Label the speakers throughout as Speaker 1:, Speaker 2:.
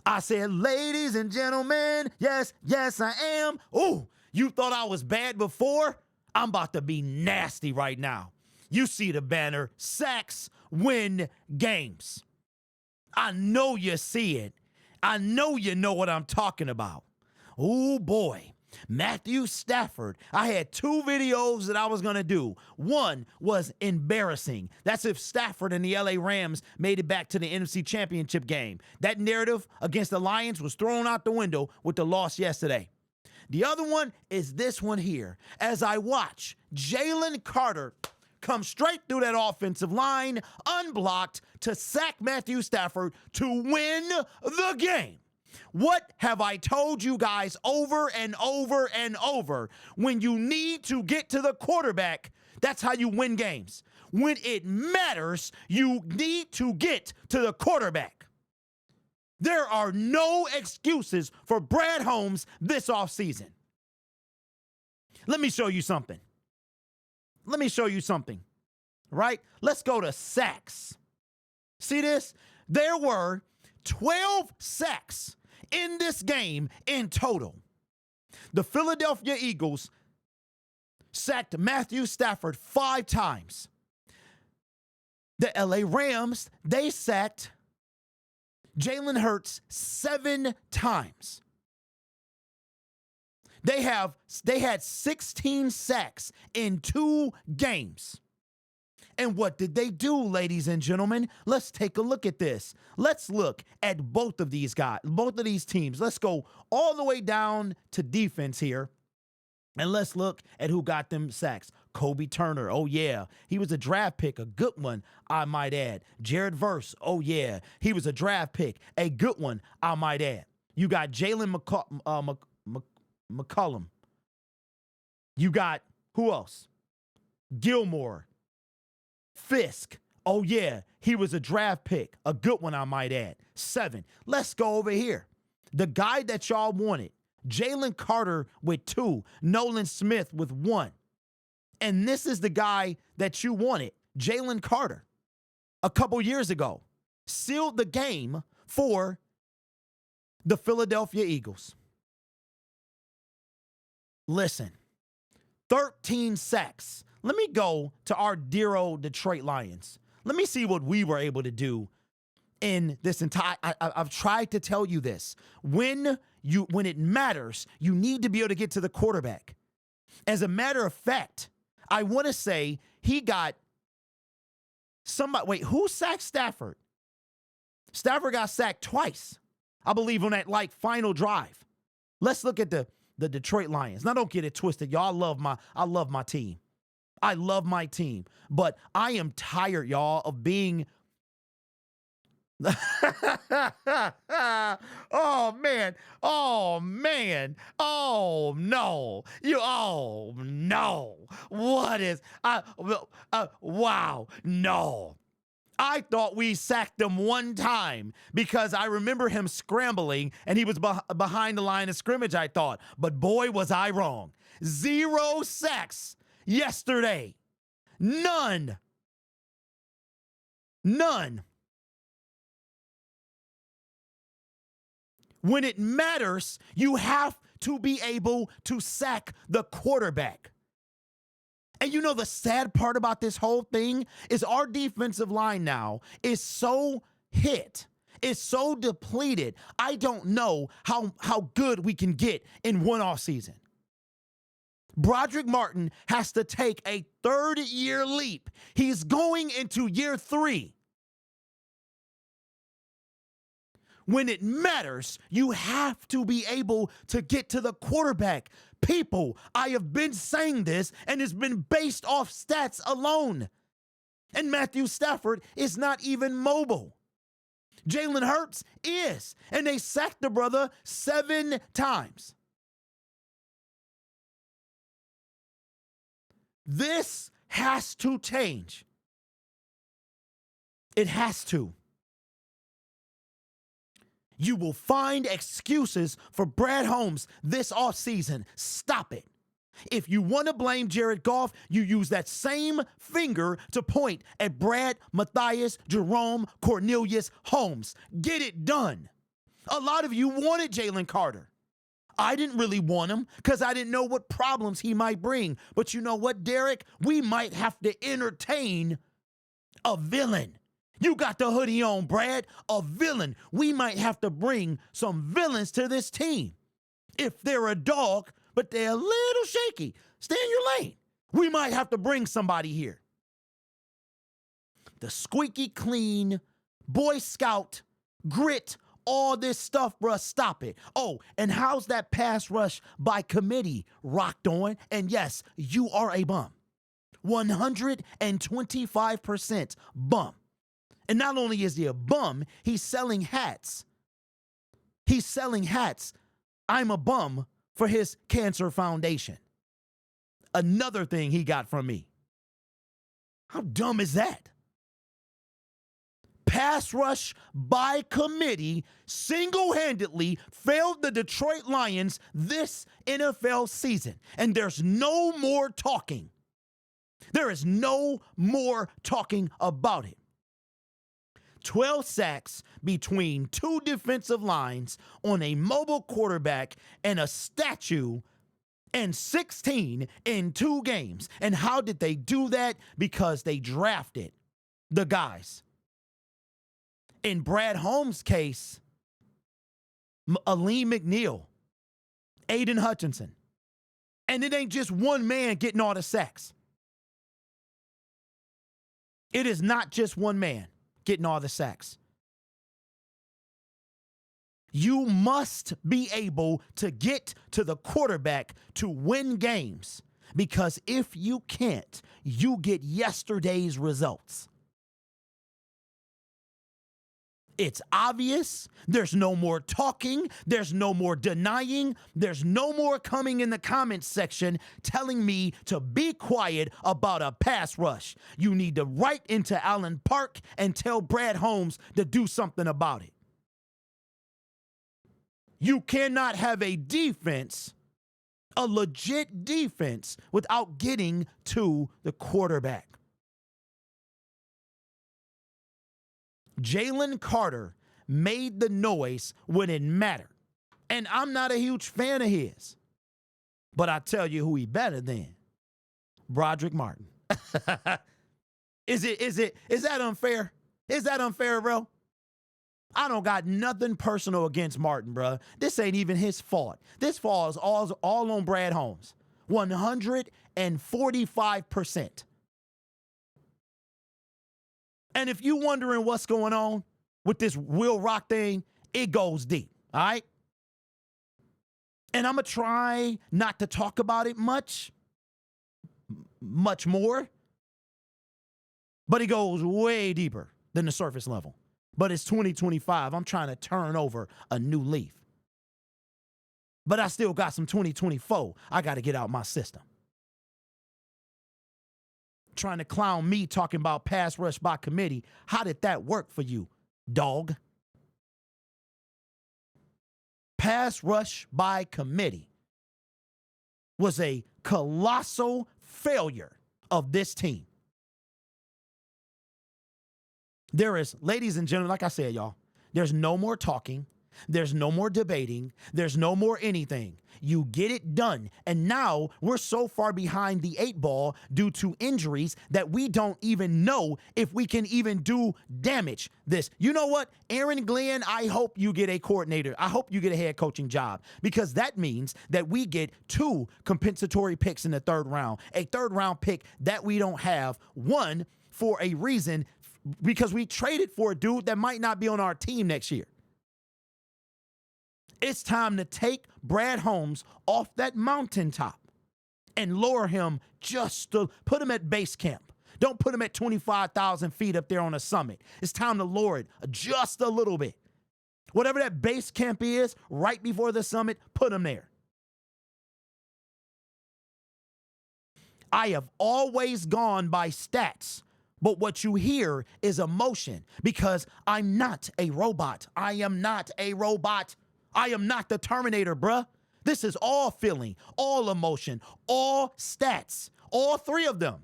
Speaker 1: I said, ladies and gentlemen, yes, yes, I am. Oh, you thought I was bad before? I'm about to be nasty right now. You see the banner, sacks win games. I know you see it. I know you know what I'm talking about. Oh boy, Matthew Stafford. I had 2 videos that I was going to do. One was embarrassing. That's if Stafford and the LA Rams made it back to the NFC Championship game. That narrative against the Lions was thrown out the window with the loss yesterday. The other one is this one here. As I watch Jalen Carter come straight through that offensive line, unblocked, to sack Matthew Stafford to win the game. What have I told you guys over and over and over? When you need to get to the quarterback, that's how you win games. When it matters, you need to get to the quarterback. There are no excuses for Brad Holmes this offseason. Let me show you something. Right? Let's go to sacks. See this? There were 12 sacks in this game in total. The Philadelphia Eagles sacked Matthew Stafford 5 times. The LA Rams, they sacked Jalen Hurts 7 times. They had 16 sacks in 2 games. And what did they do, ladies and gentlemen? Let's take a look at this. Let's look at both of these guys, both of these teams. Let's go all the way down to defense here. And let's look at who got them sacks. Kobe Turner, oh yeah. He was a draft pick, a good one, I might add. Jared Verse, oh yeah. He was a draft pick, a good one, I might add. You got Jalen McCollum. You got, who else? Gilmore. Fisk, oh yeah, he was a draft pick, a good one I might add. 7. Let's go over here. The guy that y'all wanted, Jalen Carter with 2, Nolan Smith with 1. And this is the guy that you wanted, Jalen Carter, a couple years ago. Sealed the game for the Philadelphia Eagles. Listen, 13 sacks. Let me go to our dear old Detroit Lions. Let me see what we were able to do in this entire, I've tried to tell you this. When it matters, you need to be able to get to the quarterback. As a matter of fact, I want to say he got somebody, wait, who sacked Stafford? Stafford got sacked twice, I believe, on that final drive. Let's look at the Detroit Lions. Now don't get it twisted, y'all. I love my team. I love my team, but I am tired, y'all, of being oh man, oh no, what is, wow, no. I thought we sacked him 1 time because I remember him scrambling and he was behind the line of scrimmage, I thought, but boy, was I wrong. 0 sacks yesterday. None. When it matters, you have to be able to sack the quarterback. And you know the sad part about this whole thing is our defensive line now is so hit. It's so depleted. I don't know how good we can get in one off season. Broderick Martin has to take a 3rd-year leap. He's going into year 3. When it matters, you have to be able to get to the quarterback. People, I have been saying this, and it's been based off stats alone. And Matthew Stafford is not even mobile. Jalen Hurts is, and they sacked the brother 7 times. This has to change. It has to. You will find excuses for Brad Holmes this offseason. Stop it. If you want to blame Jared Goff, you use that same finger to point at Brad, Matthias, Jerome, Cornelius, Holmes. Get it done. A lot of you wanted Jalen Carter. I didn't really want him because I didn't know what problems he might bring. But you know what, Derek? We might have to entertain a villain. You got the hoodie on, Brad. A villain. We might have to bring some villains to this team. If they're a dog, but they're a little shaky, stay in your lane. We might have to bring somebody here. The squeaky clean, Boy Scout, grit, all this stuff, bruh, stop it. Oh, and how's that pass rush by committee rocked on? And yes, you are a bum. 125% bum. And not only is he a bum, he's selling hats. He's selling hats. I'm a bum for his cancer foundation. Another thing he got from me. How dumb is that? Pass rush by committee single-handedly failed the Detroit Lions this NFL season. And there's no more talking. There is no more talking about it. 12 sacks between two defensive lines on a mobile quarterback and a statue, and 16 in 2 games. And how did they do that? Because they drafted the guys. In Brad Holmes' case, Aleem McNeil, Aiden Hutchinson. And it ain't just one man getting all the sacks. It is not just one man getting all the sacks. You must be able to get to the quarterback to win games, because if you can't, you get yesterday's results. It's obvious. There's no more talking. There's no more denying. There's no more coming in the comments section telling me to be quiet about a pass rush. You need to write into Allen Park and tell Brad Holmes to do something about it. You cannot have a defense, a legit defense, without getting to the quarterback. Jalen Carter made the noise when it mattered. And I'm not a huge fan of his. But I tell you who he better than. Broderick Martin. Is that unfair? Is that unfair, bro? I don't got nothing personal against Martin, bro. This ain't even his fault. This falls all on Brad Holmes. 145%. And if you wondering what's going on with this Will Rock thing, it goes deep, all right? And I'm going to try not to talk about it much more, but it goes way deeper than the surface level. But it's 2025. I'm trying to turn over a new leaf. But I still got some 2024 I got to get out my system. Trying to clown me talking about pass rush by committee. How did that work for you, dog? Pass rush by committee was a colossal failure of this team. There is, ladies and gentlemen, like I said, y'all, there's no more talking. There's no more debating. There's no more anything. You get it done. And now we're so far behind the 8 ball due to injuries that we don't even know if we can even do damage this. You know what? Aaron Glenn, I hope you get a coordinator. I hope you get a head coaching job, because that means that we get 2 compensatory picks in the 3rd round, a 3rd round pick that we don't have, one for a reason, because we traded for a dude that might not be on our team next year. It's time to take Brad Holmes off that mountaintop and lower him just to put him at base camp. Don't put him at 25,000 feet up there on a summit. It's time to lower it just a little bit. Whatever that base camp is, right before the summit, put him there. I have always gone by stats, but what you hear is emotion, because I'm not a robot. I am not a robot. I am not the Terminator, bruh. This is all feeling, all emotion, all stats, all 3 of them.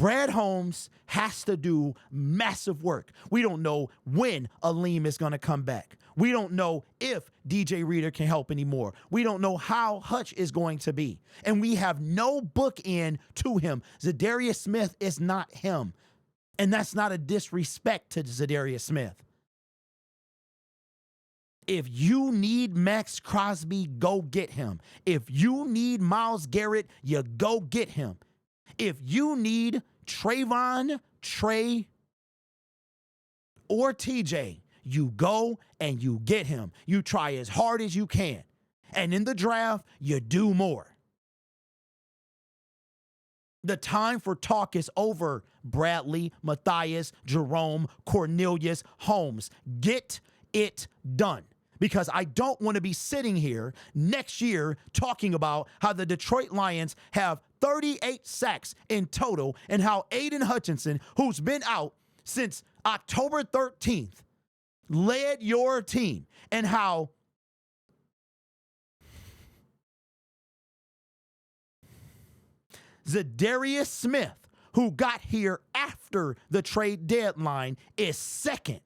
Speaker 1: Brad Holmes has to do massive work. We don't know when Aleem is going to come back. We don't know if DJ Reader can help anymore. We don't know how Hutch is going to be. And we have no bookend to him. Zadarius Smith is not him. And that's not a disrespect to Zadarius Smith. If you need Max Crosby, go get him. If you need Myles Garrett, you go get him. If you need Trayvon, Trey, or TJ, you go and you get him. You try as hard as you can. And in the draft, you do more. The time for talk is over, Bradley, Matthias, Jerome, Cornelius, Holmes. Get it done. Because I don't want to be sitting here next year talking about how the Detroit Lions have 38 sacks in total and how Aiden Hutchinson, who's been out since October 13th, led your team, and how Zadarius Smith, who got here after the trade deadline, is second.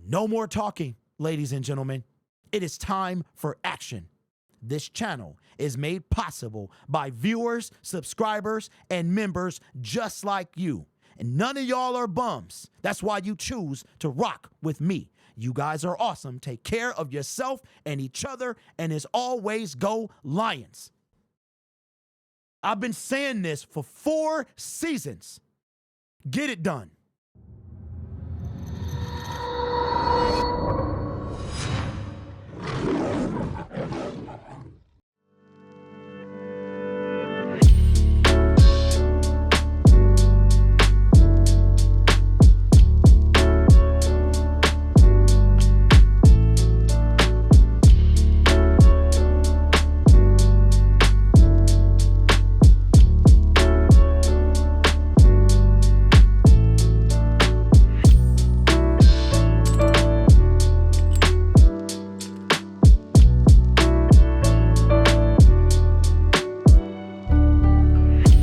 Speaker 1: No more talking, ladies and gentlemen. It is time for action. This channel is made possible by viewers, subscribers, and members just like you. And none of y'all are bums. That's why you choose to rock with me. You guys are awesome. Take care of yourself and each other. And as always, go Lions. I've been saying this for 4 seasons. Get it done.